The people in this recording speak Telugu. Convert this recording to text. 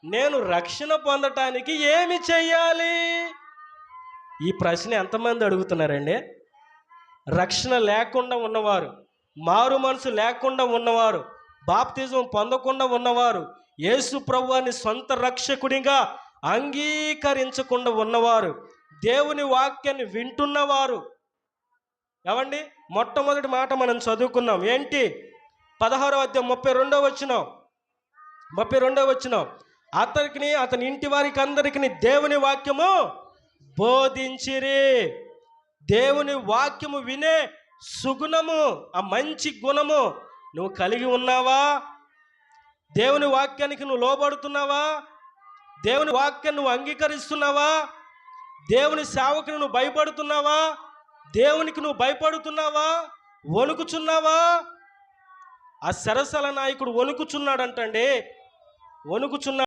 నేను రక్షణ పొందటానికి ఏమి చెయ్యాలి? ఈ ప్రశ్న ఎంతమంది అడుగుతున్నారండి? రక్షణ లేకుండా ఉన్నవారు, మారు మనసు లేకుండా ఉన్నవారు, బాప్తిజం పొందకుండా ఉన్నవారు, యేసు ప్రభువుని సొంత రక్షకుడిగా అంగీకరించకుండా ఉన్నవారు, దేవుని వాక్యాన్ని వింటున్నవారు. ఏమండి, మొట్టమొదటి మాట మనం చదువుకున్నాం ఏంటి? 16వ అధ్యాయం 32వ వచనం. అతనికి అతని ఇంటి వారికి అందరికి దేవుని వాక్యము బోధించిరి. దేవుని వాక్యము వినే సుగుణము, ఆ మంచి గుణము నువ్వు కలిగి ఉన్నావా? దేవుని వాక్యానికి నువ్వు లోబడుతున్నావా? దేవుని వాక్యాన్ని నువ్వు అంగీకరిస్తున్నావా? దేవుని సేవకుని నువ్వు భయపడుతున్నావా? దేవునికి నువ్వు భయపడుతున్నావా? వణుకుచున్నావా? ఆ సరసల నాయకుడు వణుకుచున్నాడంటండి. వణుకుచున్నాడు.